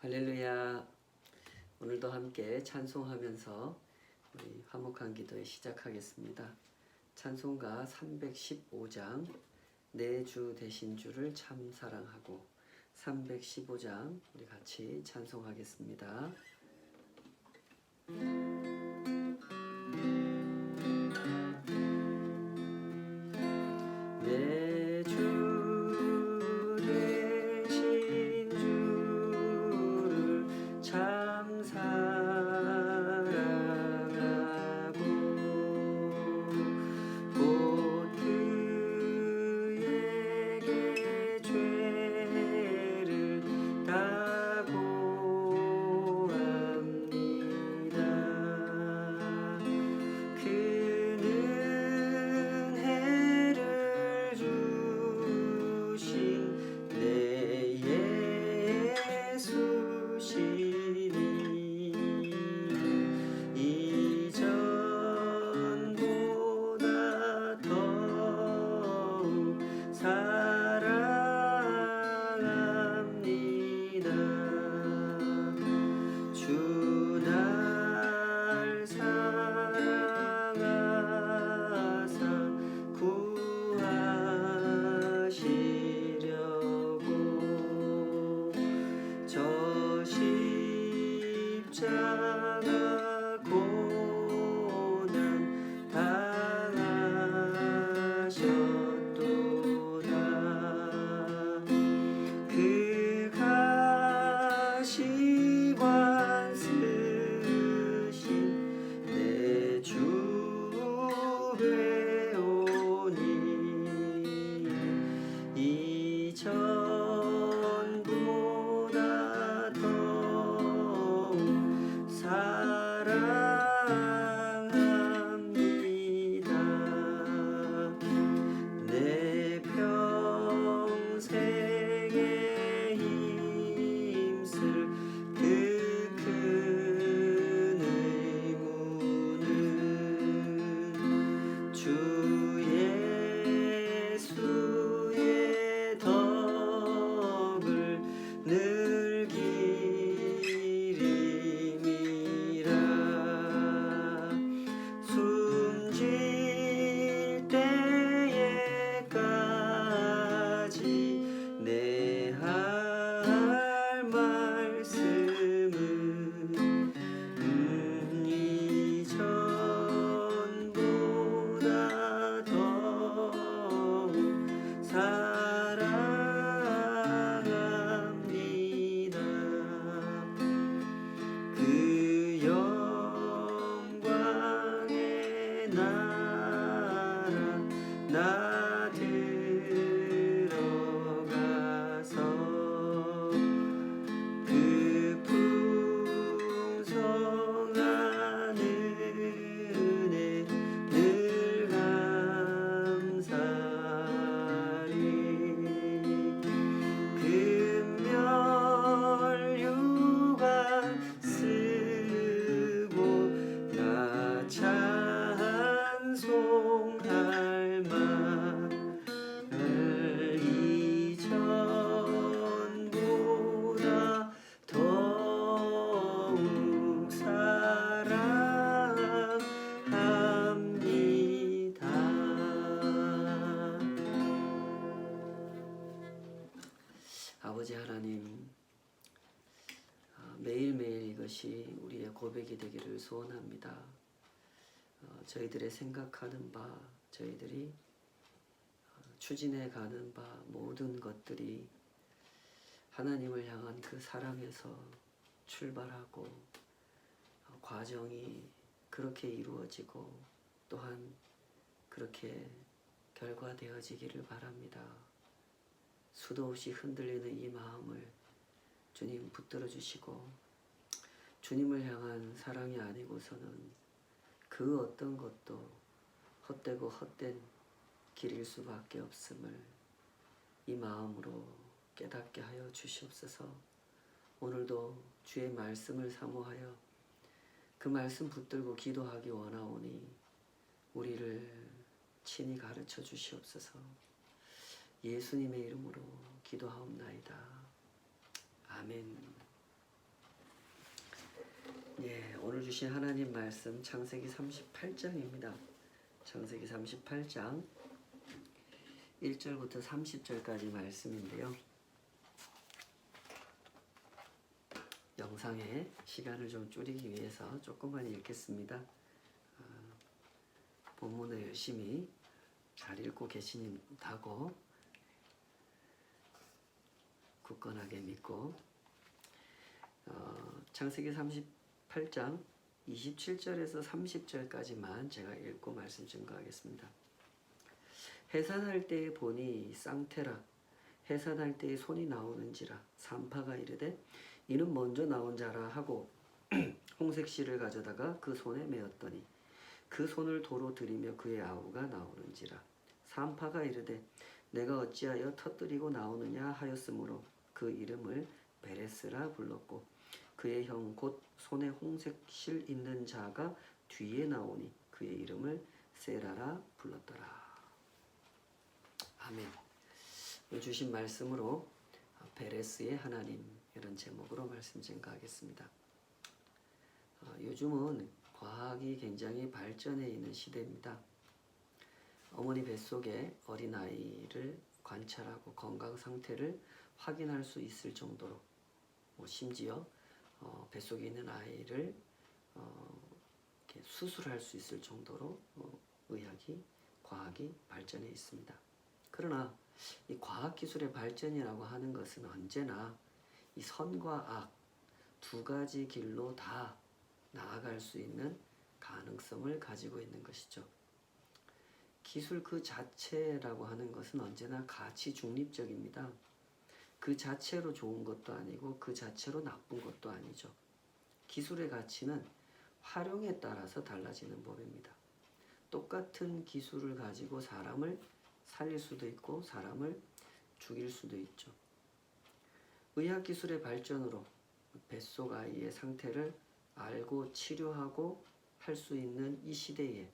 할렐루야. 오늘도 함께 찬송하면서 우리 화목한 기도에 시작하겠습니다. 찬송가 315장 내 주 되신 주를 참 사랑하고 315장 우리 같이 찬송하겠습니다. 내 주 되신 주를 참 사랑하고 곧 그에게 죄를 다 고합니다. 그는 해를 주신 내 예수시니 이전보다 더욱 사랑합니다. 주 날 사랑하사 구하시려고 저 십자가 고난 당하셨도다. 그 가시관 쓰신 내 주 배우니 이전보다 더욱 사랑합니다. 내 평생에 힘쓸 그 큰 의무는 주 예수의 덕을 늘 기림이라. 숨질 때에까지 내 할 말씀은 이전보다 더욱 사랑합니다. 그 영광의 나라 나 들어가서 그 풍성한 은혜 늘 감사리. 금멸 유관 쓰고 나 찬송할 만을 이전보다 더욱 사랑합니다. 아버지 하나님, 매일매일 이것이 우리의 고백이 되기를 소원합니다. 저희들의 생각하는 바, 저희들이 추진해 가는 바 모든 것들이 하나님을 향한 그 사랑에서 출발하고 과정이 그렇게 이루어지고 또한 그렇게 결과되어지기를 바랍니다. 수도 없이 흔들리는 이 마음을 주님 붙들어 주시고 주님을 향한 사랑이 아니고서는 그 어떤 것도 헛되고 헛된 길일 수밖에 없음을 이 마음으로 깨닫게 하여 주시옵소서. 오늘도 주의 말씀을 사모하여 그 말씀 붙들고 기도하기 원하오니 우리를 친히 가르쳐 주시옵소서. 예수님의 이름으로 기도하옵나이다. 아멘. 오늘 주신 하나님 말씀 창세기 38장입니다. 창세기 38장 1절부터 30절까지 말씀인데요. 영상에 시간을 좀 줄이기 위해서 조금만 읽겠습니다. 본문을 열심히 잘 읽고 계신다고 굳건하게 믿고 창세기 38장 27절에서 30절까지만 제가 읽고 말씀 증거하겠습니다. 해산할 때에 보니 쌍태라 해산할 때에 손이 나오는지라 산파가 이르되 이는 먼저 나온 자라 하고 홍색실을 가져다가 그 손에 메었더니 그 손을 도로 들이며 그의 아우가 나오는지라 산파가 이르되 내가 어찌하여 터뜨리고 나오느냐 하였으므로 그 이름을 베레스라 불렀고 그의 형 곧 손에 홍색실 있는 자가 뒤에 나오니 그의 이름을 세라라 불렀더라. 아멘. 주신 말씀으로 베레스의 하나님 이런 제목으로 말씀 증거하겠습니다. 요즘은 과학이 굉장히 발전해 있는 시대입니다. 어머니 뱃속에 어린아이를 관찰하고 건강 상태를 확인할 수 있을 정도로 심지어 뱃속에 있는 아이를 이렇게 수술할 수 있을 정도로 과학이 발전해 있습니다. 그러나 이 과학기술의 발전이라고 하는 것은 언제나 이 선과 악 두 가지 길로 다 나아갈 수 있는 가능성을 가지고 있는 것이죠. 기술 그 자체라고 하는 것은 언제나 가치 중립적입니다. 그 자체로 좋은 것도 아니고 그 자체로 나쁜 것도 아니죠. 기술의 가치는 활용에 따라서 달라지는 법입니다. 똑같은 기술을 가지고 사람을 살릴 수도 있고 사람을 죽일 수도 있죠. 의학기술의 발전으로 뱃속 아이의 상태를 알고 치료하고 할 수 있는 이 시대에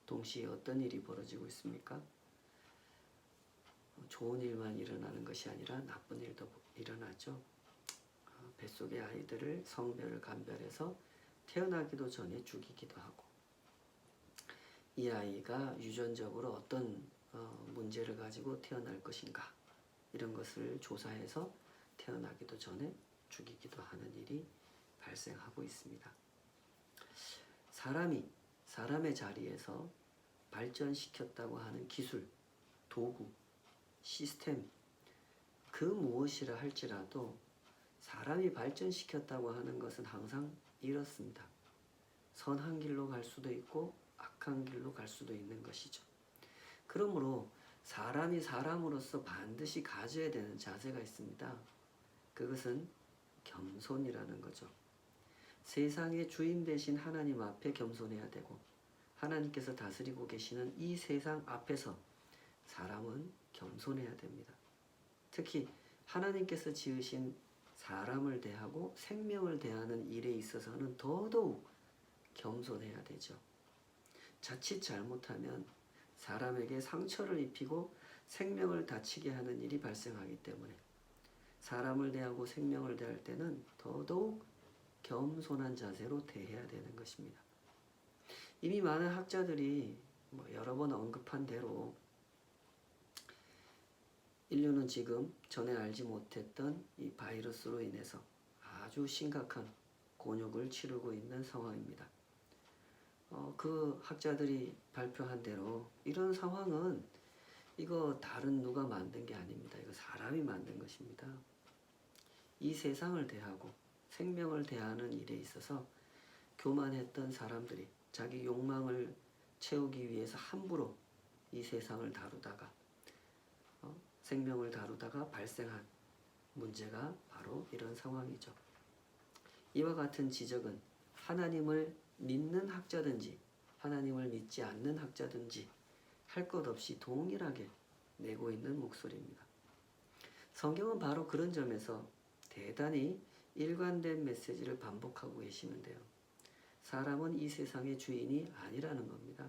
동시에 어떤 일이 벌어지고 있습니까? 좋은 일만 일어나는 것이 아니라 나쁜 일도 일어나죠. 뱃속의 아이들을 성별을 감별해서 태어나기도 전에 죽이기도 하고 이 아이가 유전적으로 어떤 문제를 가지고 태어날 것인가 이런 것을 조사해서 태어나기도 전에 죽이기도 하는 일이 발생하고 있습니다. 사람의 자리에서 발전시켰다고 하는 기술, 도구, 시스템 그 무엇이라 할지라도 사람이 발전시켰다고 하는 것은 항상 이렇습니다. 선한 길로 갈 수도 있고 악한 길로 갈 수도 있는 것이죠. 그러므로 사람이 사람으로서 반드시 가져야 되는 자세가 있습니다. 그것은 겸손이라는 거죠. 세상의 주인 되신 하나님 앞에 겸손해야 되고 하나님께서 다스리고 계시는 이 세상 앞에서 사람은 겸손해야 됩니다. 특히 하나님께서 지으신 사람을 대하고 생명을 대하는 일에 있어서는 더더욱 겸손해야 되죠. 자칫 잘못하면 사람에게 상처를 입히고 생명을 다치게 하는 일이 발생하기 때문에 사람을 대하고 생명을 대할 때는 더더욱 겸손한 자세로 대해야 되는 것입니다. 이미 많은 학자들이 여러 번 언급한 대로 인류는 지금 전에 알지 못했던 이 바이러스로 인해서 아주 심각한 곤욕을 치르고 있는 상황입니다. 그 학자들이 발표한 대로 이런 상황은 이거 다른 누가 만든 게 아닙니다. 이거 사람이 만든 것입니다. 이 세상을 대하고 생명을 대하는 일에 있어서 교만했던 사람들이 자기 욕망을 채우기 위해서 함부로 이 세상을 다루다가 생명을 다루다가 발생한 문제가 바로 이런 상황이죠. 이와 같은 지적은 하나님을 믿는 학자든지 하나님을 믿지 않는 학자든지 할 것 없이 동일하게 내고 있는 목소리입니다. 성경은 바로 그런 점에서 대단히 일관된 메시지를 반복하고 계시는데요. 사람은 이 세상의 주인이 아니라는 겁니다.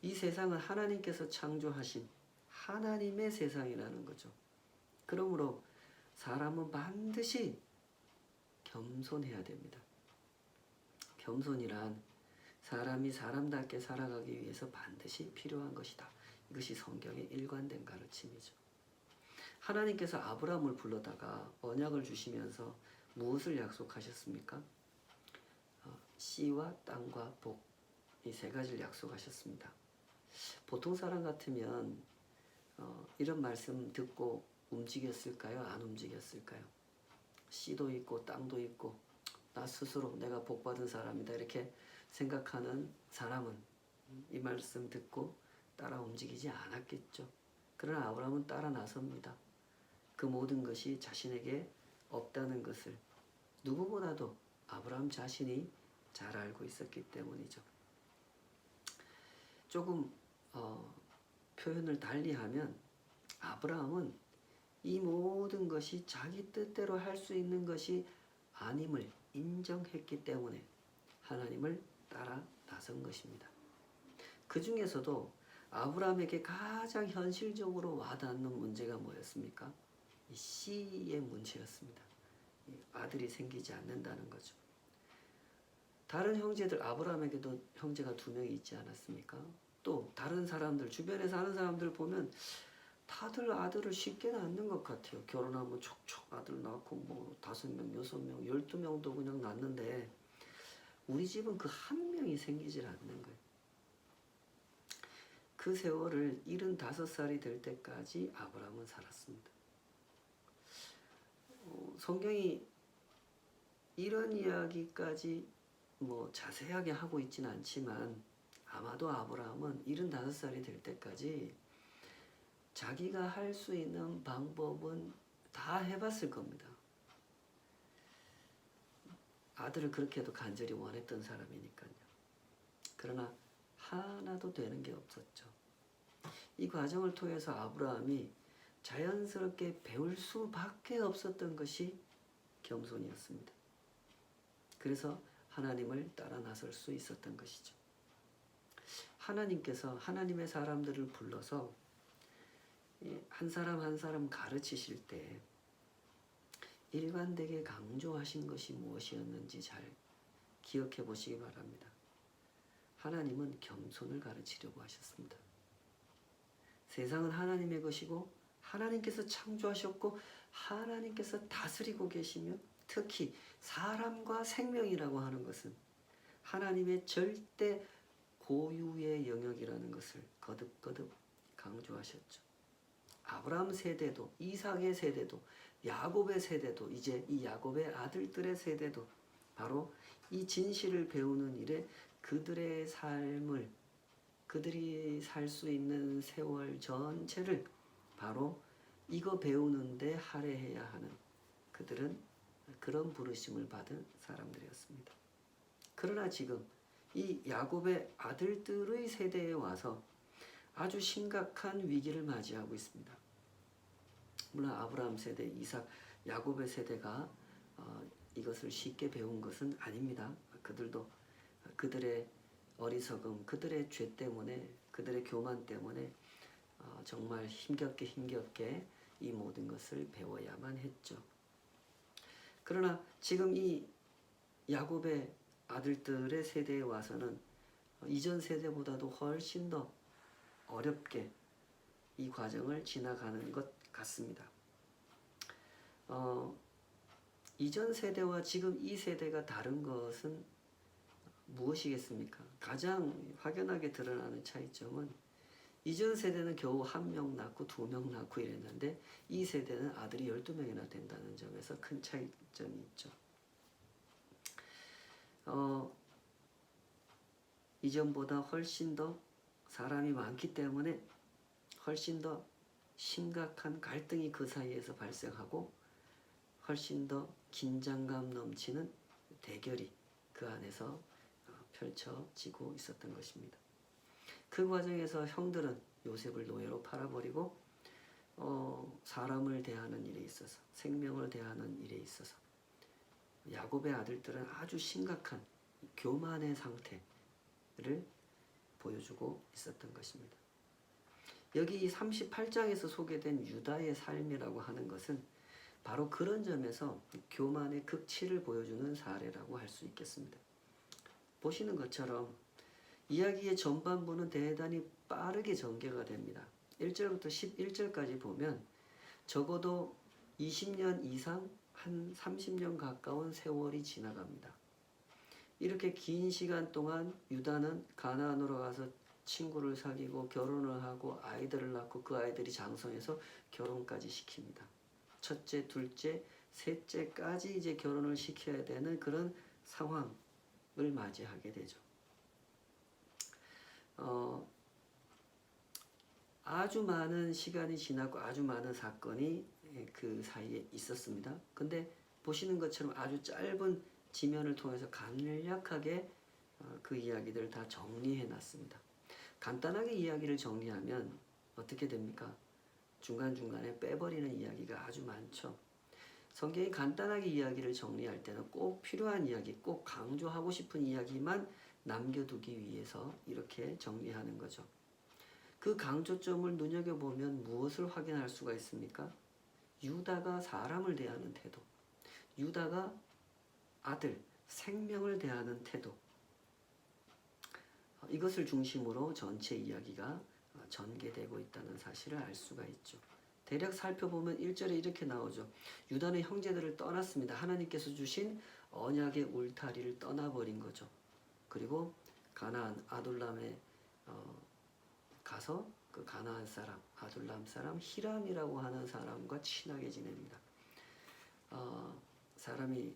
이 세상은 하나님께서 창조하신 하나님의 세상이라는 거죠. 그러므로 사람은 반드시 겸손해야 됩니다. 겸손이란 사람이 사람답게 살아가기 위해서 반드시 필요한 것이다. 이것이 성경의 일관된 가르침이죠. 하나님께서 아브라함을 불러다가 언약을 주시면서 무엇을 약속하셨습니까? 씨와 땅과 복, 이 세 가지를 약속하셨습니다. 보통 사람 같으면 이런 말씀 듣고 움직였을까요? 안 움직였을까요? 씨도 있고 땅도 있고 나 스스로 내가 복받은 사람이다 이렇게 생각하는 사람은 이 말씀 듣고 따라 움직이지 않았겠죠. 그러나 아브라함은 따라 나섭니다. 그 모든 것이 자신에게 없다는 것을 누구보다도 아브라함 자신이 잘 알고 있었기 때문이죠. 조금 표현을 달리하면 아브라함은 이 모든 것이 자기 뜻대로 할 수 있는 것이 아님을 인정했기 때문에 하나님을 따라 나선 것입니다. 그 중에서도 아브라함에게 가장 현실적으로 와닿는 문제가 뭐였습니까? 이 씨의 문제였습니다. 아들이 생기지 않는다는 거죠. 다른 형제들, 아브라함에게도 형제가 2명이 있지 않았습니까? 또 다른 사람들, 주변에 사는 사람들 보면 다들 아들을 쉽게 낳는 것 같아요. 결혼하면 촉촉 아들 낳고 뭐 5명, 6명, 12명도 그냥 낳는데 우리 집은 그 한 명이 생기질 않는 거예요. 그 세월을 75살이 될 때까지 아브라함은 살았습니다. 성경이 이런 이야기까지 뭐 자세하게 하고 있지는 않지만 아마도 아브라함은 75살이 될 때까지 자기가 할 수 있는 방법은 다 해봤을 겁니다. 아들을 그렇게도 간절히 원했던 사람이니까요. 그러나 하나도 되는 게 없었죠. 이 과정을 통해서 아브라함이 자연스럽게 배울 수밖에 없었던 것이 겸손이었습니다. 그래서 하나님을 따라 나설 수 있었던 것이죠. 하나님께서 하나님의 사람들을 불러서 한 사람 한 사람 가르치실 때 일관되게 강조하신 것이 무엇이었는지 잘 기억해 보시기 바랍니다. 하나님은 겸손을 가르치려고 하셨습니다. 세상은 하나님의 것이고 하나님께서 창조하셨고 하나님께서 다스리고 계시며 특히 사람과 생명이라고 하는 것은 하나님의 절대 고유의 영역이라는 것을 거듭거듭 강조하셨죠. 아브라함 세대도 이삭의 세대도 야곱의 세대도 이제 이 야곱의 아들들의 세대도 바로 이 진실을 배우는 일에 그들의 삶을 그들이 살 수 있는 세월 전체를 바로 이거 배우는데 할애해야 하는 그들은 그런 부르심을 받은 사람들이었습니다. 그러나 지금 이 야곱의 아들들의 세대에 와서 아주 심각한 위기를 맞이하고 있습니다. 물론 아브라함 세대, 이삭, 야곱의 세대가 이것을 쉽게 배운 것은 아닙니다. 그들도 그들의 어리석음, 그들의 죄 때문에, 그들의 교만 때문에 정말 힘겹게 이 모든 것을 배워야만 했죠. 그러나 지금 이 야곱의 아들들의 세대에 와서는 이전 세대보다도 훨씬 더 어렵게 이 과정을 지나가는 것 같습니다. 이전 세대와 지금 이 세대가 다른 것은 무엇이겠습니까? 가장 확연하게 드러나는 차이점은 이전 세대는 겨우 1명 낳고 2명 낳고 이랬는데 이 세대는 아들이 12명이나 된다는 점에서 큰 차이점이 있죠. 이전보다 훨씬 더 사람이 많기 때문에 훨씬 더 심각한 갈등이 그 사이에서 발생하고 훨씬 더 긴장감 넘치는 대결이 그 안에서 펼쳐지고 있었던 것입니다. 그 과정에서 형들은 요셉을 노예로 팔아버리고 사람을 대하는 일에 있어서 생명을 대하는 일에 있어서 야곱의 아들들은 아주 심각한 교만의 상태를 보여주고 있었던 것입니다. 여기 38장에서 소개된 유다의 삶이라고 하는 것은 바로 그런 점에서 교만의 극치를 보여주는 사례라고 할 수 있겠습니다. 보시는 것처럼 이야기의 전반부는 대단히 빠르게 전개가 됩니다. 1절부터 11절까지 보면 적어도 20년 이상 한 30년 가까운 세월이 지나갑니다. 이렇게 긴 시간 동안 유다는 가나안으로 가서 친구를 사귀고 결혼을 하고 아이들을 낳고 그 아이들이 장성해서 결혼까지 시킵니다. 첫째, 둘째, 셋째까지 이제 결혼을 시켜야 되는 그런 상황을 맞이하게 되죠. 아주 많은 시간이 지나고 아주 많은 사건이 그 사이에 있었습니다. 근데 보시는 것처럼 아주 짧은 지면을 통해서 간략하게 그 이야기들을 다 정리해 놨습니다. 간단하게 이야기를 정리하면 어떻게 됩니까? 중간중간에 빼버리는 이야기가 아주 많죠. 성경이 간단하게 이야기를 정리할 때는 꼭 필요한 이야기, 꼭 강조하고 싶은 이야기만 남겨두기 위해서 이렇게 정리하는 거죠. 그 강조점을 눈여겨보면 무엇을 확인할 수가 있습니까? 유다가 사람을 대하는 태도, 유다가 아들, 생명을 대하는 태도, 이것을 중심으로 전체 이야기가 전개되고 있다는 사실을 알 수가 있죠. 대략 살펴보면 1절에 이렇게 나오죠. 유다는 형제들을 떠났습니다. 하나님께서 주신 언약의 울타리를 떠나버린 거죠. 그리고 가나안 아둘람에 가서 그 가나안 사람, 아둘람 사람 히람이라고 하는 사람과 친하게 지냅니다. 사람이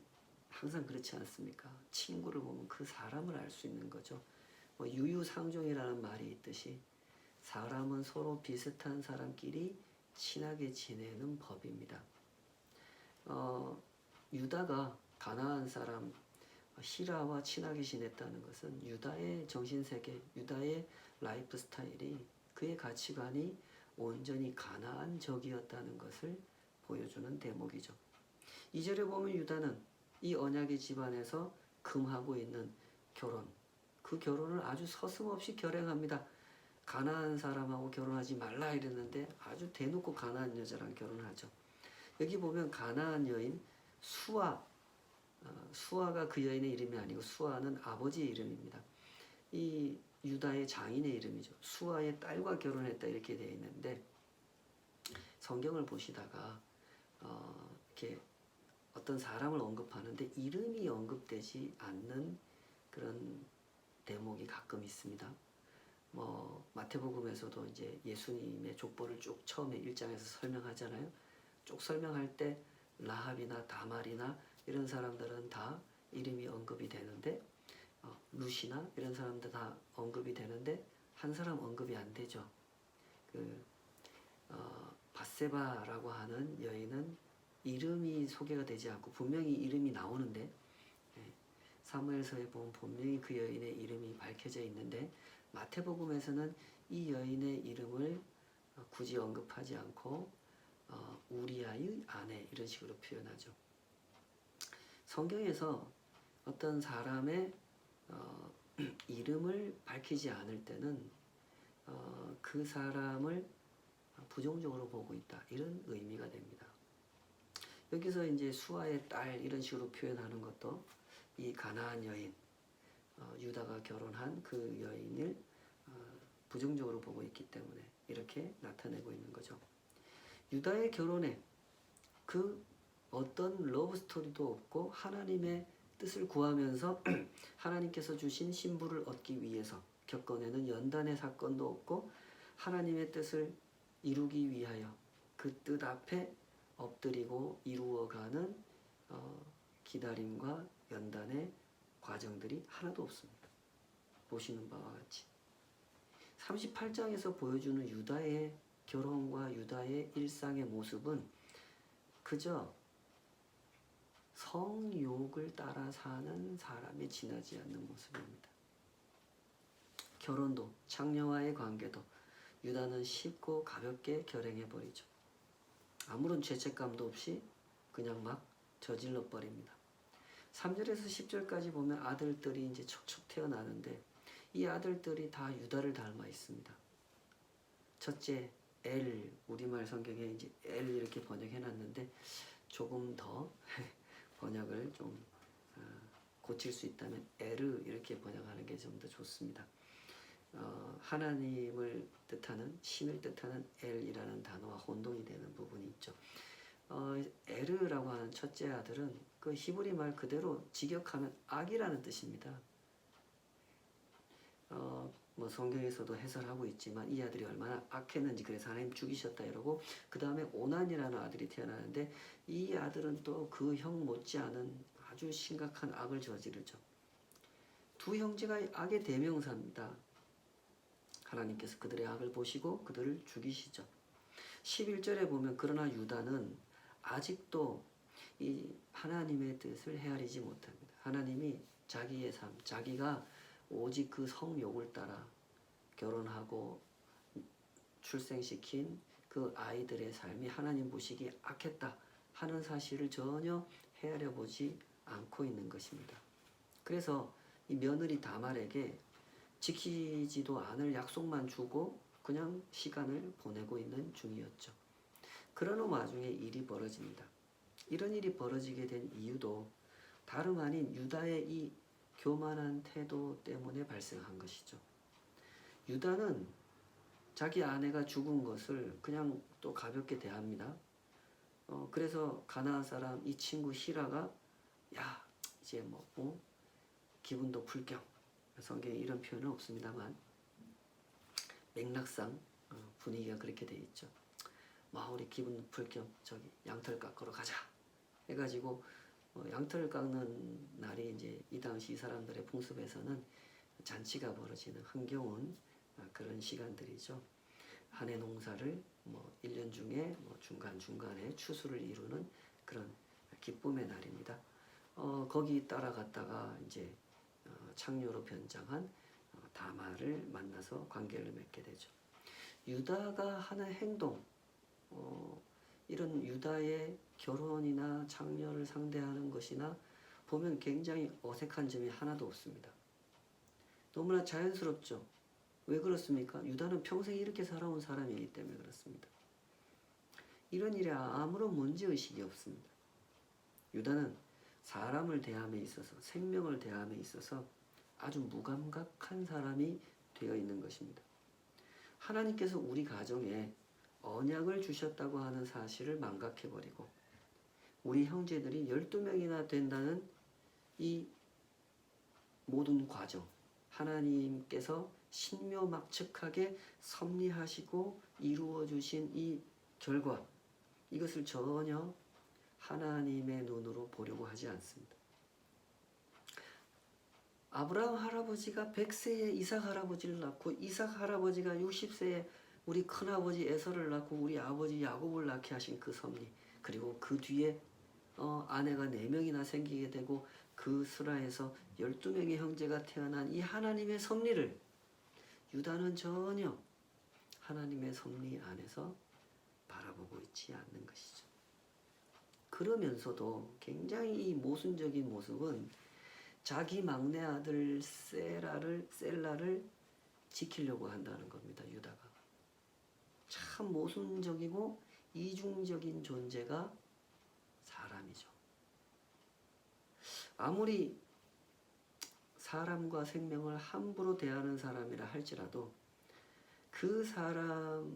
항상 그렇지 않습니까? 친구를 보면 그 사람을 알 수 있는 거죠. 유유상종이라는 말이 있듯이 사람은 서로 비슷한 사람끼리 친하게 지내는 법입니다. 유다가 가나안 사람 히라와 친하게 지냈다는 것은 유다의 정신세계, 유다의 라이프 스타일이, 그의 가치관이 온전히 가나안적이었다는 것을 보여주는 대목이죠. 2절에 보면 유다는 이 언약의 집안에서 금하고 있는 결혼, 그 결혼을 아주 서슴없이 결행합니다. 가나안 사람하고 결혼하지 말라 이랬는데 아주 대놓고 가나안 여자랑 결혼하죠. 여기 보면 가나안 여인 수아가 그 여인의 이름이 아니고 수아는 아버지의 이름입니다. 이 유다의 장인의 이름이죠. 수아의 딸과 결혼했다 이렇게 되어 있는데 성경을 보시다가 이렇게 어떤 사람을 언급하는데 이름이 언급되지 않는 그런 대목이 가끔 있습니다. 마태복음에서도 이제 예수님의 족보를 쭉 처음에 1장에서 설명하잖아요. 쭉 설명할 때 라합이나 다말이나 이런 사람들은 다 이름이 언급이 되는데 루시나 이런 사람들 다 언급이 되는데 한 사람 언급이 안 되죠. 바세바라고 하는 여인은 이름이 소개가 되지 않고 분명히 이름이 나오는데 사무엘서에 보면 분명히 그 여인의 이름이 밝혀져 있는데 마태복음에서는 이 여인의 이름을 굳이 언급하지 않고 우리아의 아내 이런 식으로 표현하죠. 성경에서 어떤 사람의 이름을 밝히지 않을 때는 그 사람을 부정적으로 보고 있다 이런 의미가 됩니다. 여기서 이제 수아의 딸 이런 식으로 표현하는 것도 이 가나안 여인 유다가 결혼한 그 여인을 부정적으로 보고 있기 때문에 이렇게 나타내고 있는 거죠. 유다의 결혼에 그 어떤 러브 스토리도 없고 하나님의 뜻을 구하면서 하나님께서 주신 신부를 얻기 위해서 겪어내는 연단의 사건도 없고 하나님의 뜻을 이루기 위하여 그 뜻 앞에 엎드리고 이루어가는 기다림과 연단의 과정들이 하나도 없습니다. 보시는 바와 같이 38장에서 보여주는 유다의 결혼과 유다의 일상의 모습은 그저 성욕을 따라 사는 사람이 지나지 않는 모습입니다. 결혼도 창녀와의 관계도 유다는 쉽고 가볍게 결행해버리죠. 아무런 죄책감도 없이 그냥 막 저질러 버립니다. 3절에서 10절까지 보면 아들들이 이제 척척 태어나는데 이 아들들이 다 유다를 닮아 있습니다. 첫째 엘, 우리말 성경에 이제 엘 이렇게 번역해 놨는데 조금 더 번역을 좀 고칠 수 있다면 에르 이렇게 번역하는 게 좀 더 좋습니다. 하나님을 뜻하는, 신을 뜻하는 엘이라는 단어와 혼동이 되는 부분이 있죠. 에르라고 하는 첫째 아들은 그 히브리 말 그대로 직역하면 악이라는 뜻입니다. 뭐 성경에서도 해설하고 있지만 이 아들이 얼마나 악했는지, 그래서 하나님 죽이셨다 이러고, 그 다음에 오난이라는 아들이 태어나는데 이 아들은 또 그 형 못지않은 아주 심각한 악을 저지르죠. 두 형제가 악의 대명사입니다. 하나님께서 그들의 악을 보시고 그들을 죽이시죠. 11절에 보면 그러나 유다는 아직도 이 하나님의 뜻을 헤아리지 못합니다. 하나님이 자기의 삶, 자기가 오직 그 성욕을 따라 결혼하고 출생시킨 그 아이들의 삶이 하나님 보시기에 악했다 하는 사실을 전혀 헤아려 보지 않고 있는 것입니다. 그래서 이 며느리 다말에게 지키지도 않을 약속만 주고 그냥 시간을 보내고 있는 중이었죠. 그러는 와중에 일이 벌어집니다. 이런 일이 벌어지게 된 이유도 다름 아닌 유다의 이 교만한 태도 때문에 발생한 것이죠. 유다는 자기 아내가 죽은 것을 그냥 또 가볍게 대합니다. 그래서 가나안 사람 이 친구 히라가 야 이제 뭐 기분도 풀겸, 성경에 이런 표현은 없습니다만 맥락상 분위기가 그렇게 돼 있죠. 우리 기분 풀 겸 저기 양털 깎으러 가자 해가지고 양털 깎는 날이 이제 이 당시 이 사람들의 풍습에서는 잔치가 벌어지는 흥겨운 그런 시간들이죠. 한 해 농사를 1년 중에 중간중간에 추수를 이루는 그런 기쁨의 날입니다. 거기 따라갔다가 이제 창녀로 변장한 다말을 만나서 관계를 맺게 되죠. 유다가 하는 행동, 이런 유다의 결혼이나 창녀를 상대하는 것이나 보면 굉장히 어색한 점이 하나도 없습니다. 너무나 자연스럽죠. 왜 그렇습니까? 유다는 평생 이렇게 살아온 사람이기 때문에 그렇습니다. 이런 일에 아무런 문제의식이 없습니다. 유다는 사람을 대함에 있어서, 생명을 대함에 있어서 아주 무감각한 사람이 되어 있는 것입니다. 하나님께서 우리 가정에 언약을 주셨다고 하는 사실을 망각해버리고 우리 형제들이 12명이나 된다는 이 모든 과정, 하나님께서 신묘막측하게 섭리하시고 이루어주신 이 결과, 이것을 전혀 하나님의 눈으로 보려고 하지 않습니다. 아브라함 할아버지가 100세에 이삭 할아버지를 낳고 이삭 할아버지가 60세에 우리 큰아버지 에서를 낳고 우리 아버지 야곱을 낳게 하신 그 섭리, 그리고 그 뒤에 아내가 4명이나 생기게 되고 그 수라에서 12명의 형제가 태어난 이 하나님의 섭리를 유다는 전혀 하나님의 섭리 안에서 바라보고 있지 않는 것이죠. 그러면서도 굉장히 이 모순적인 모습은 자기 막내 아들 셀라를 지키려고 한다는 겁니다. 유다가. 참 모순적이고 이중적인 존재가 사람이죠. 아무리 사람과 생명을 함부로 대하는 사람이라 할지라도 그 사람이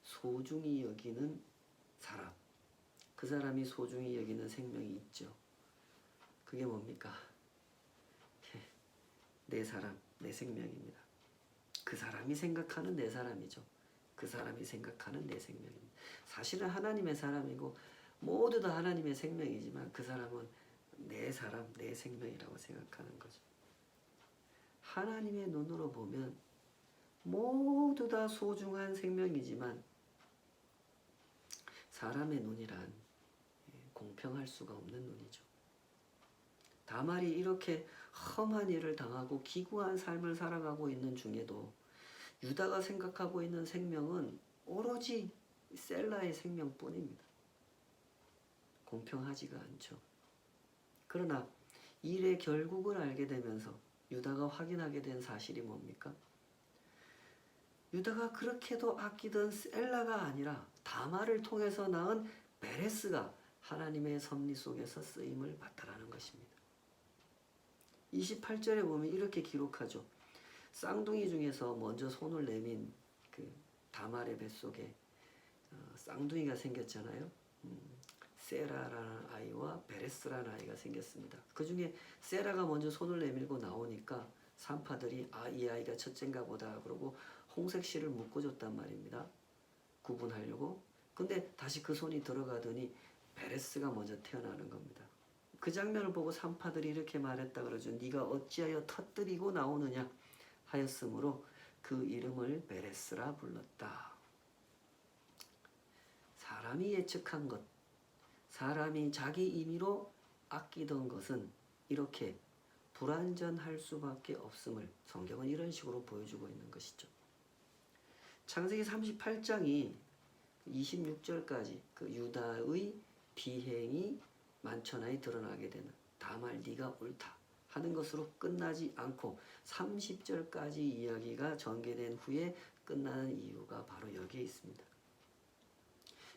소중히 여기는 사람, 그 사람이 소중히 여기는 생명이 있죠. 그게 뭡니까? 내 사람, 내 생명입니다. 그 사람이 생각하는 내 사람이죠. 그 사람이 생각하는 내 생명입니다. 사실은 하나님의 사람이고 모두 다 하나님의 생명이지만 그 사람은 내 사람, 내 생명이라고 생각하는 거죠. 하나님의 눈으로 보면 모두 다 소중한 생명이지만 사람의 눈이란 공평할 수가 없는 눈이죠. 다말이 이렇게 험한 일을 당하고 기구한 삶을 살아가고 있는 중에도 유다가 생각하고 있는 생명은 오로지 셀라의 생명뿐입니다. 공평하지가 않죠. 그러나 일의 결국을 알게 되면서 유다가 확인하게 된 사실이 뭡니까? 유다가 그렇게도 아끼던 셀라가 아니라 다말을 통해서 낳은 베레스가 하나님의 섭리 속에서 쓰임을 받다라는 것입니다. 28절에 보면 이렇게 기록하죠. 쌍둥이 중에서 먼저 손을 내민 그 다말의 뱃속에 쌍둥이가 생겼잖아요. 세라라는 아이와 베레스라는 아이가 생겼습니다. 그 중에 세라가 먼저 손을 내밀고 나오니까 산파들이 이 아이가 첫째인가 보다 그러고 홍색 실을 묶어줬단 말입니다. 구분하려고. 근데 다시 그 손이 들어가더니 베레스가 먼저 태어나는 겁니다. 그 장면을 보고 산파들이 이렇게 말했다 그러죠. 네가 어찌하여 터뜨리고 나오느냐 하였으므로 그 이름을 베레스라 불렀다. 사람이 예측한 것, 사람이 자기 임의로 아끼던 것은 이렇게 불완전할 수밖에 없음을 성경은 이런 식으로 보여주고 있는 것이죠. 창세기 38장이 26절까지 그 유다의 비행이 만천하에 드러나게 되는 다말 네가 옳다 하는 것으로 끝나지 않고 30절까지 이야기가 전개된 후에 끝나는 이유가 바로 여기에 있습니다.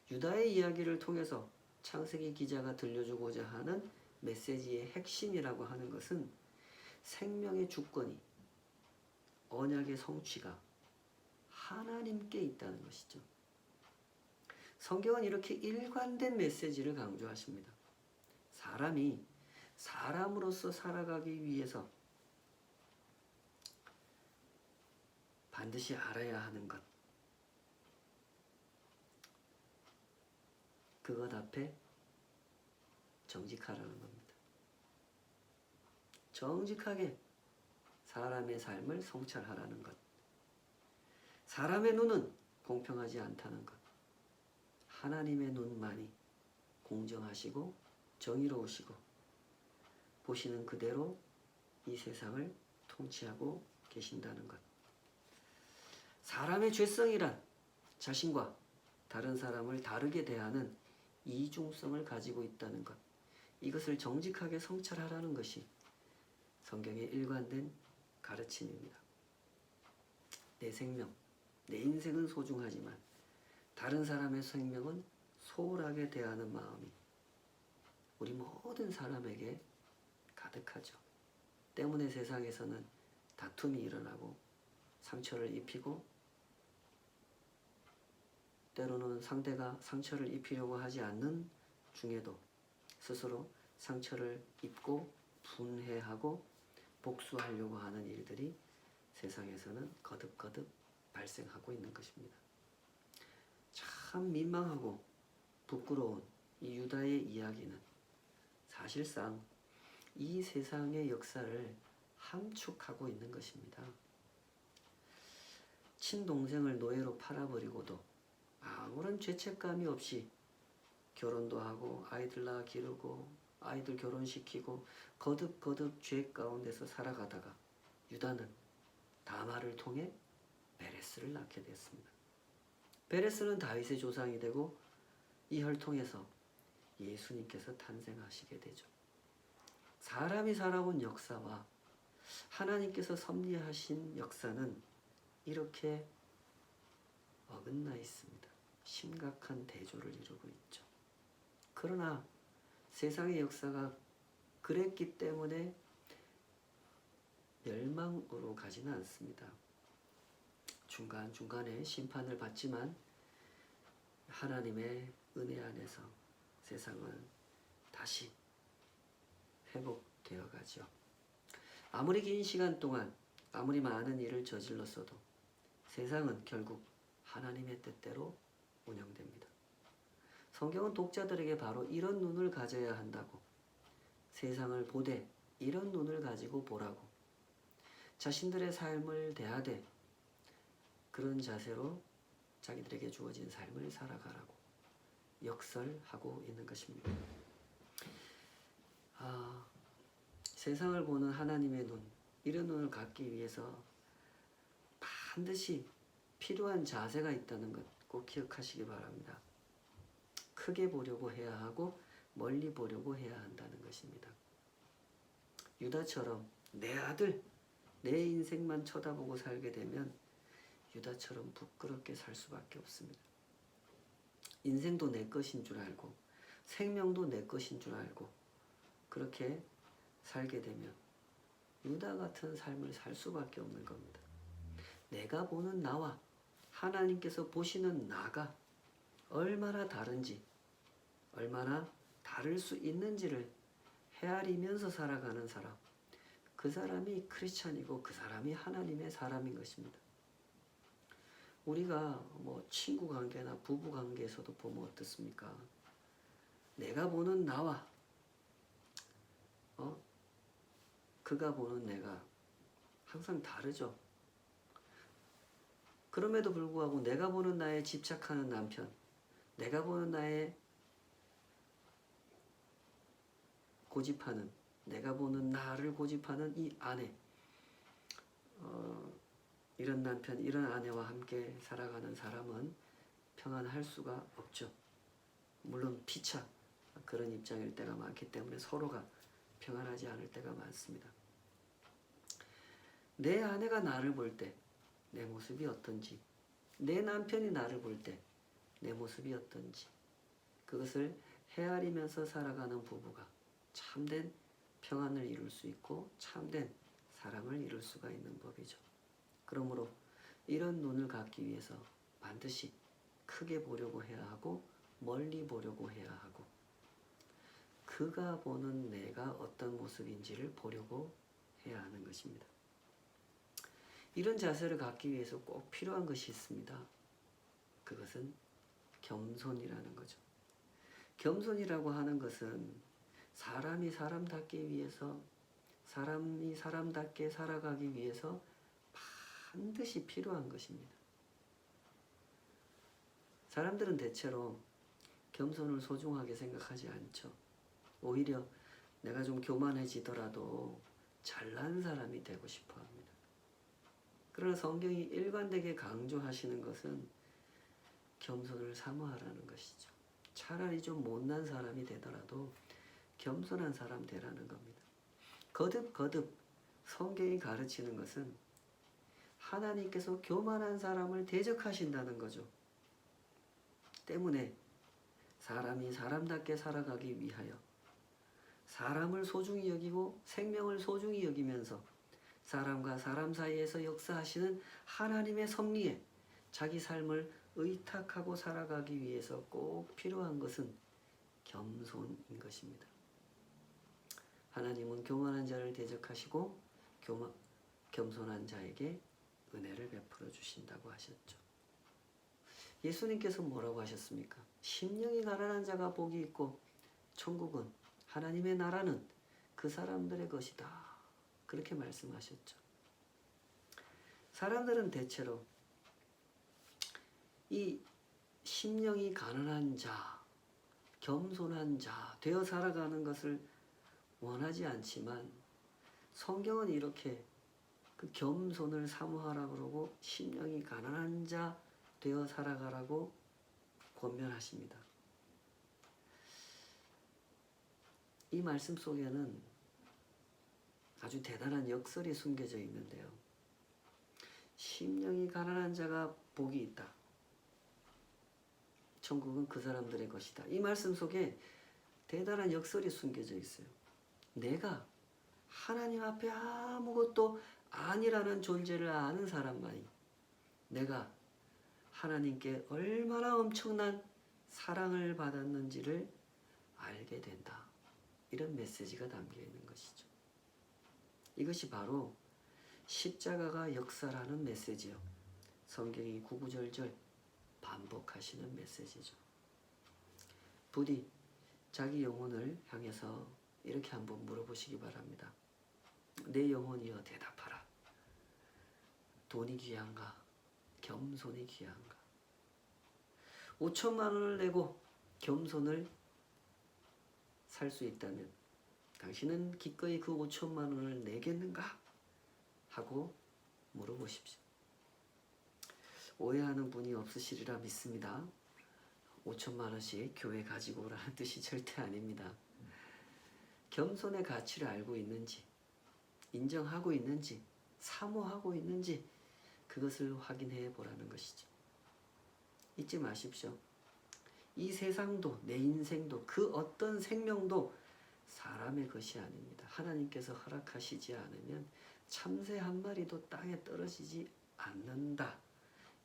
유다의 이야기를 통해서 창세기 기자가 들려주고자 하는 메시지의 핵심이라고 하는 것은 생명의 주권이, 언약의 성취가 하나님께 있다는 것이죠. 성경은 이렇게 일관된 메시지를 강조하십니다. 사람이 사람으로서 살아가기 위해서 반드시 알아야 하는 것, 그것 앞에 정직하라는 겁니다. 정직하게 사람의 삶을 성찰하라는 것. 사람의 눈은 공평하지 않다는 것. 하나님의 눈만이 공정하시고 정의로우시고 보시는 그대로 이 세상을 통치하고 계신다는 것. 사람의 죄성이란 자신과 다른 사람을 다르게 대하는 이중성을 가지고 있다는 것. 이것을 정직하게 성찰하라는 것이 성경의 일관된 가르침입니다. 내 생명, 내 인생은 소중하지만 다른 사람의 생명은 소홀하게 대하는 마음이 우리 모든 사람에게 가득하죠. 때문에 세상에서는 다툼이 일어나고 상처를 입히고 때로는 상대가 상처를 입히려고 하지 않는 중에도 스스로 상처를 입고 분해하고 복수하려고 하는 일들이 세상에서는 거듭거듭 발생하고 있는 것입니다. 참 민망하고 부끄러운 이 유다의 이야기는 사실상 이 세상의 역사를 함축하고 있는 것입니다. 친동생을 노예로 팔아버리고도 아무런 죄책감이 없이 결혼도 하고 아이들 낳아 기르고 아이들 결혼시키고 거듭거듭 죄 가운데서 살아가다가 유다는 다말을 통해 베레스를 낳게 됐습니다. 베레스는 다윗의 조상이 되고 이 혈통에서 예수님께서 탄생하시게 되죠. 사람이 살아온 역사와 하나님께서 섭리하신 역사는 이렇게 어긋나 있습니다. 심각한 대조를 이루고 있죠. 그러나 세상의 역사가 그랬기 때문에 멸망으로 가지는 않습니다. 중간중간에 심판을 받지만 하나님의 은혜 안에서 세상은 다시 회복되어 가죠. 아무리 긴 시간 동안 아무리 많은 일을 저질렀어도 세상은 결국 하나님의 뜻대로 운영됩니다. 성경은 독자들에게 바로 이런 눈을 가져야 한다고, 세상을 보되 이런 눈을 가지고 보라고, 자신들의 삶을 대하되 그런 자세로 자기들에게 주어진 삶을 살아가라고 역설하고 있는 것입니다. 세상을 보는 하나님의 눈, 이런 눈을 갖기 위해서 반드시 필요한 자세가 있다는 것 꼭 기억하시기 바랍니다. 크게 보려고 해야 하고 멀리 보려고 해야 한다는 것입니다. 유다처럼 내 아들, 내 인생만 쳐다보고 살게 되면 유다처럼 부끄럽게 살 수밖에 없습니다. 인생도 내 것인 줄 알고 생명도 내 것인 줄 알고 그렇게 살게 되면 유다 같은 삶을 살 수밖에 없는 겁니다. 내가 보는 나와 하나님께서 보시는 나가 얼마나 다른지, 얼마나 다를 수 있는지를 헤아리면서 살아가는 사람, 그 사람이 크리스찬이고 그 사람이 하나님의 사람인 것입니다. 우리가 친구 관계나 부부 관계에서도 보면 어떻습니까? 내가 보는 나와 그가 보는 내가 항상 다르죠. 그럼에도 불구하고 내가 보는 나에 집착하는 남편, 내가 보는 나에 고집하는, 내가 보는 나를 고집하는 이 아내, 이런 남편, 이런 아내와 함께 살아가는 사람은 평안할 수가 없죠. 물론 피차 그런 입장일 때가 많기 때문에 서로가 평안하지 않을 때가 많습니다. 내 아내가 나를 볼 때 내 모습이 어떤지, 내 남편이 나를 볼 때 내 모습이 어떤지, 그것을 헤아리면서 살아가는 부부가 참된 평안을 이룰 수 있고 참된 사랑을 이룰 수가 있는 법이죠. 그러므로 이런 눈을 갖기 위해서 반드시 크게 보려고 해야 하고 멀리 보려고 해야 하고 그가 보는 내가 어떤 모습인지를 보려고 해야 하는 것입니다. 이런 자세를 갖기 위해서 꼭 필요한 것이 있습니다. 그것은 겸손이라는 거죠. 겸손이라고 하는 것은 사람이 사람답기 위해서, 사람이 사람답게 살아가기 위해서 반드시 필요한 것입니다. 사람들은 대체로 겸손을 소중하게 생각하지 않죠. 오히려 내가 좀 교만해지더라도 잘난 사람이 되고 싶어 합니다. 그러나 성경이 일관되게 강조하시는 것은 겸손을 사모하라는 것이죠. 차라리 좀 못난 사람이 되더라도 겸손한 사람 되라는 겁니다. 거듭 성경이 가르치는 것은 하나님께서 교만한 사람을 대적하신다는 거죠. 때문에 사람이 사람답게 살아가기 위하여 사람을 소중히 여기고 생명을 소중히 여기면서 사람과 사람 사이에서 역사하시는 하나님의 섭리에 자기 삶을 의탁하고 살아가기 위해서 꼭 필요한 것은 겸손인 것입니다. 하나님은 교만한 자를 대적하시고 겸손한 자에게 은혜를 베풀어 주신다고 하셨죠. 예수님께서 뭐라고 하셨습니까? 심령이 가난한 자가 복이 있고 천국은, 하나님의 나라는 그 사람들의 것이다. 그렇게 말씀하셨죠. 사람들은 대체로 이 심령이 가난한 자, 겸손한 자 되어 살아가는 것을 원하지 않지만 성경은 이렇게 그 겸손을 사모하라고 그러고 심령이 가난한 자 되어 살아가라고 권면하십니다. 이 말씀 속에는 아주 대단한 역설이 숨겨져 있는데요. 심령이 가난한 자가 복이 있다. 천국은 그 사람들의 것이다. 이 말씀 속에 대단한 역설이 숨겨져 있어요. 내가 하나님 앞에 아무것도 아니라는 존재를 아는 사람만이 내가 하나님께 얼마나 엄청난 사랑을 받았는지를 알게 된다. 이런 메시지가 담겨 있는 것이죠. 이것이 바로 십자가가 역사라는 메시지요. 성경이 구구절절 반복하시는 메시지죠. 부디 자기 영혼을 향해서 이렇게 한번 물어보시기 바랍니다. 내 영혼이여 대답하라. 돈이 귀한가? 겸손이 귀한가? 5천만 원을 내고 겸손을 살 수 있다면 당신은 기꺼이 그 5천만 원을 내겠는가? 하고 물어보십시오. 오해하는 분이 없으시리라 믿습니다. 5천만 원씩 교회 가지고 오라는 뜻이 절대 아닙니다. 겸손의 가치를 알고 있는지, 인정하고 있는지, 사모하고 있는지 그것을 확인해 보라는 것이죠. 잊지 마십시오. 이 세상도 내 인생도 그 어떤 생명도 사람의 것이 아닙니다. 하나님께서 허락하시지 않으면 참새 한 마리도 땅에 떨어지지 않는다.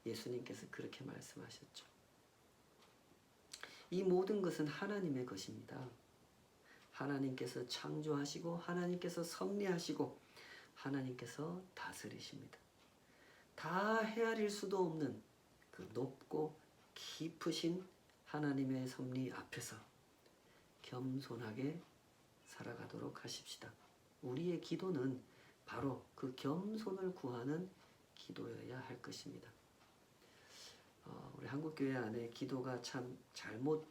예수님께서 그렇게 말씀하셨죠. 이 모든 것은 하나님의 것입니다. 하나님께서 창조하시고 하나님께서 섭리하시고 하나님께서 다스리십니다. 다 헤아릴 수도 없는 그 높고 깊으신 하나님의 섭리 앞에서 겸손하게 살아가도록 하십시다. 우리의 기도는 바로 그 겸손을 구하는 기도여야 할 것입니다. 우리 한국교회 안에 기도가 참 잘못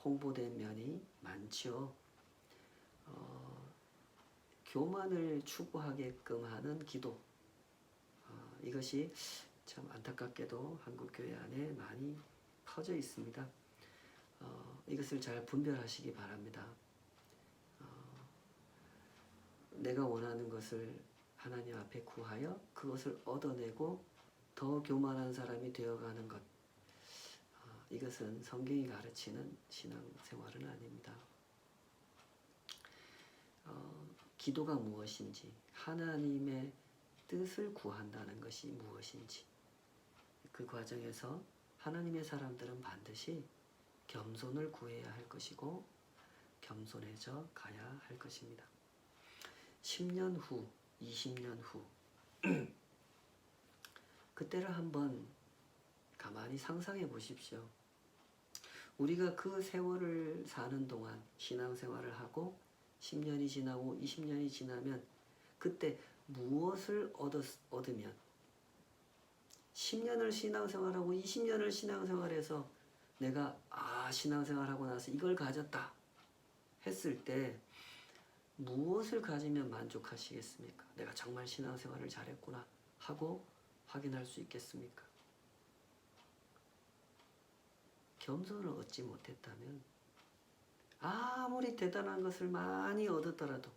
홍보된 면이 많죠. 교만을 추구하게끔 하는 기도, 이것이 참 안타깝게도 한국교회 안에 많이 퍼져 있습니다. 이것을 잘 분별하시기 바랍니다. 내가 원하는 것을 하나님 앞에 구하여 그것을 얻어내고 더 교만한 사람이 되어가는 것, 이것은 성경이 가르치는 신앙생활은 아닙니다. 기도가 무엇인지, 하나님의 뜻을 구한다는 것이 무엇인지, 그 과정에서 하나님의 사람들은 반드시 겸손을 구해야 할 것이고 겸손해져 가야 할 것입니다. 10년 후, 20년 후 그때를 한번 가만히 상상해 보십시오. 우리가 그 세월을 사는 동안 신앙생활을 하고 10년이 지나고 20년이 지나면 그때 무엇을 얻으면 10년을 신앙생활하고 20년을 신앙생활해서 내가 신앙생활하고 나서 이걸 가졌다 했을 때 무엇을 가지면 만족하시겠습니까? 내가 정말 신앙생활을 잘했구나 하고 확인할 수 있겠습니까? 겸손을 얻지 못했다면 아무리 대단한 것을 많이 얻었더라도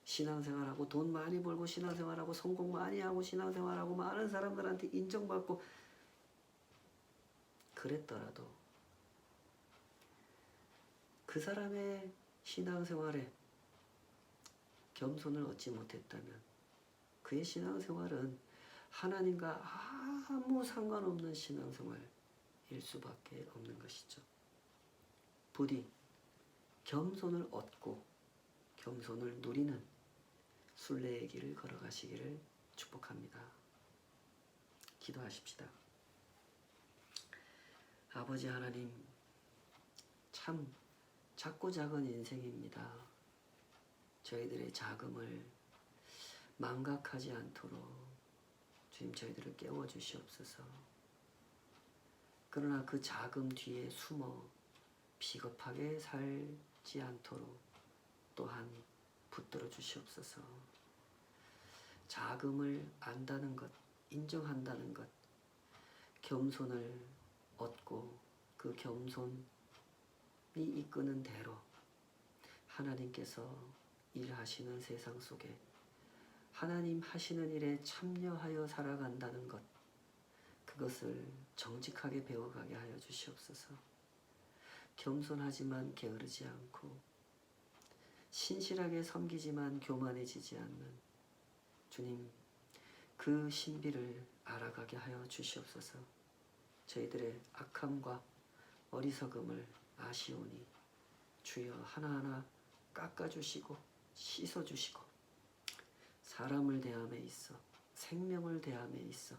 신앙생활하고 돈 많이 벌고 신앙생활하고 성공 많이 하고 신앙생활하고 많은 사람들한테 인정받고 그랬더라도 그 사람의 신앙생활에 겸손을 얻지 못했다면 그의 신앙생활은 하나님과 아무 상관없는 신앙생활일 수밖에 없는 것이죠. 부디 겸손을 얻고 겸손을 누리는 순례의 길을 걸어가시기를 축복합니다. 기도하십시다. 아버지 하나님, 참 작고 작은 인생입니다. 저희들의 자금을 망각하지 않도록 주님 저희들을 깨워주시옵소서. 그러나 그 자금 뒤에 숨어 비겁하게 살지 않도록 또한 붙들어 주시옵소서. 자금을 안다는 것, 인정한다는 것, 겸손을 얻고 그 겸손이 이끄는 대로 하나님께서 일하시는 세상 속에 하나님 하시는 일에 참여하여 살아간다는 것, 그것을 정직하게 배워가게 하여 주시옵소서. 겸손하지만 게으르지 않고 신실하게 섬기지만 교만해지지 않는 주님, 그 신비를 알아가게 하여 주시옵소서. 저희들의 악함과 어리석음을 아시오니 주여 하나하나 깎아주시고 씻어주시고 사람을 대함에 있어 생명을 대함에 있어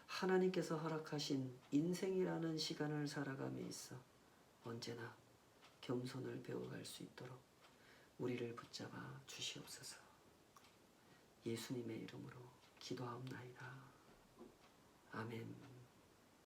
하나님께서 허락하신 인생이라는 시간을 살아감에 있어 언제나 겸손을 배워갈 수 있도록 우리를 붙잡아 주시옵소서. 예수님의 이름으로 기도하옵나이다. 아멘.